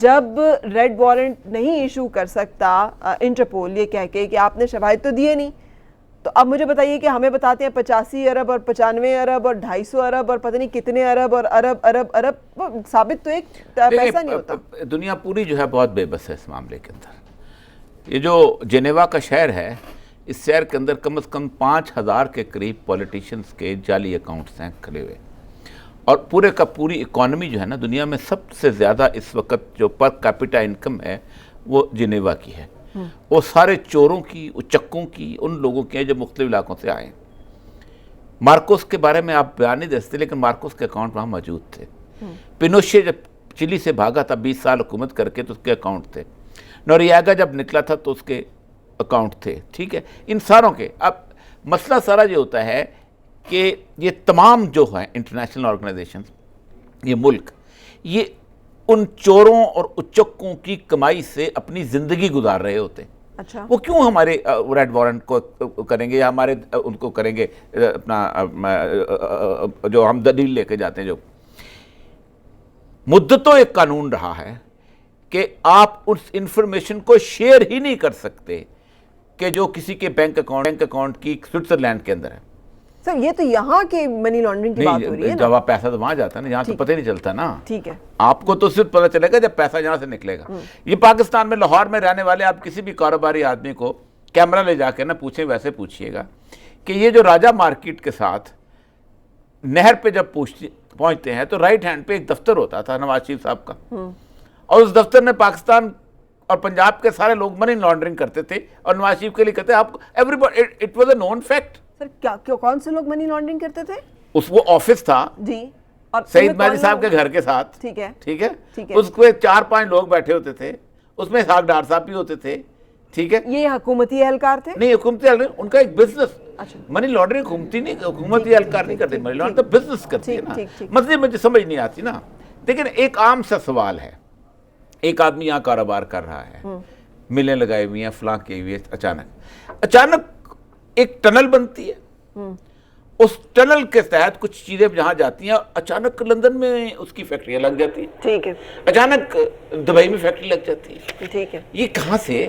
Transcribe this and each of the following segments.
جب red warrant نہیں issue کر سکتا انٹرپول یہ کہہ کے کہ آپ نے شواہد تو دیے نہیں، تو اب مجھے بتائیے کہ ہمیں بتاتے ہیں 85 ارب اور 95 ارب اور 250 ارب اور پتہ نہیں کتنے ارب اور ارب ثابت تو ایک پیسہ نہیں ہوتا۔ دنیا پوری جو ہے بہت بے بس ہے اس معاملے کے اندر۔ یہ جو جنیوا کا شہر ہے، اس شہر کے اندر کم از کم 5000 کے قریب پولیٹیشنز کے جعلی اکاؤنٹس ہیں کھلے ہوئے، اور پورے کا پوری اکانومی جو ہے نا دنیا میں سب سے زیادہ اس وقت جو پر کیپٹا انکم ہے وہ جنیوا کی ہے۔ وہ سارے چوروں کی، اچکوں کی، ان لوگوں کی ہیں جو مختلف علاقوں سے آئے ہیں۔ مارکوس کے بارے میں آپ بیان نہیں دے سکتے، لیکن مارکوس کے اکاؤنٹ وہاں موجود تھے۔ پینوشے جب چلی سے بھاگا تھا 20 سال حکومت کر کے، تو اس کے اکاؤنٹ تھے۔ نوریاگا جب نکلا تھا تو اس کے اکاؤنٹ تھے، ٹھیک ہے، ان ساروں کے۔ اب مسئلہ سارا یہ ہوتا ہے کہ یہ تمام جو ہیں انٹرنیشنل آرگنائزیشنز، یہ ملک، یہ ان چوروں اور اچکوں کی کمائی سے اپنی زندگی گزار رہے ہوتے ہیں۔ اچھا، وہ کیوں ہمارے ریڈ وارنٹ کو کریں گے، یا ہمارے ان کو کریں گے اپنا جو ہم دلیل لے کے جاتے ہیں؟ جو مدتوں ایک قانون رہا ہے کہ آپ اس انفارمیشن کو شیئر ہی نہیں کر سکتے کہ جو کسی کے بینک اکاؤنٹ کی سوئٹزرلینڈ کے اندر ہے۔ سر یہ تو یہاں کے منی لانڈرنگ کی بات ہو رہی ہے نا؟ جب آپ پیسہ تو وہاں جاتا ہے نا، یہاں تو پتہ ہی نہیں چلتا نا۔ ٹھیک ہے، آپ کو تو صرف پتہ چلے گا جب پیسہ یہاں سے نکلے گا۔ یہ پاکستان میں لاہور میں رہنے والے آپ کسی بھی کاروباری آدمی کو کیمرہ لے جا کے نہ پوچھیں، ویسے پوچھئے گا کہ یہ جو راجہ مارکیٹ کے ساتھ نہر پہ جب پہنچتے ہیں تو رائٹ ہینڈ پہ ایک دفتر ہوتا تھا نواز شریف صاحب کا، اور اس دفتر میں پاکستان اور پنجاب کے سارے لوگ منی لانڈرنگ کرتے تھے، اور نواز شریف کے لیے کہتے ہیں آپ everybody, it was a known fact. Sir کیا کون سے لوگ منی لانڈرنگ کرتے تھے؟ وہ آفس تھا جی، اور سعید مہدی صاحب کے گھر کے ساتھ، ٹھیک ہے، ٹھیک ہے، ٹھیک ہے، اس میں 4-5 لوگ بیٹھے ہوتے تھے، اس میں اسحاق ڈار صاحب بھی ہوتے تھے، ٹھیک ہے۔ یہ حکومتی اہلکار تھے؟ نہیں، حکومتی اہلکار، ان کا ایک بزنس۔ اچھا، منی لانڈرنگ حکومتی نہیں، حکومتی اہلکار نہیں کرتے، منی لانڈرنگ تو بزنس کرتی ہے نا۔ مسئلے مجھے سمجھ نہیں آتی نا۔ لیکن ایک عام سا سوال ہے، ایک آدمی یہاں کاروبار کر رہا ہے، ملیں لگائی ہوئی ہیں، فلاں کی ہوئی ہے، اچانک ایک ٹنل بنتی ہے، اس ٹنل کے تحت کچھ چیزیں جہاں جاتی ہیں، اچانک لندن میں اس کی فیکٹریاں لگ جاتی ہیں، ٹھیک ہے، اچانک دبئی میں فیکٹری لگ جاتی ہے، ٹھیک ہے، یہ کہاں سے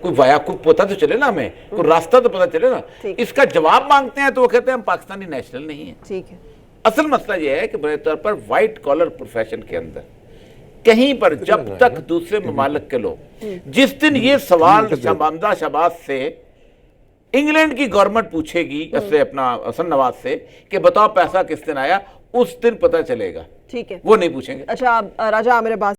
کوئی وایا کوئی پتہ تو چلے نا، ہمیں کوئی راستہ تو پتہ چلے نا۔ اس کا جواب مانگتے ہیں تو وہ کہتے ہیں ہم پاکستانی نیشنل نہیں ہیں۔ ٹھیک ہے۔ اصل مسئلہ یہ ہے کہ بڑے طور پر وائٹ کالر پروفیشن کے اندر کہیں پر جب تک دوسرے ممالک کے لوگ، جس دن یہ سوال حمزہ شہباز سے انگلینڈ کی گورنمنٹ پوچھے گی، اس سے اپنا حسن نواز سے کہ بتاؤ پیسہ کس دن آیا، اس دن پتہ چلے گا، ٹھیک ہے، وہ نہیں پوچھیں گے۔ اچھا راجہ عامر عباس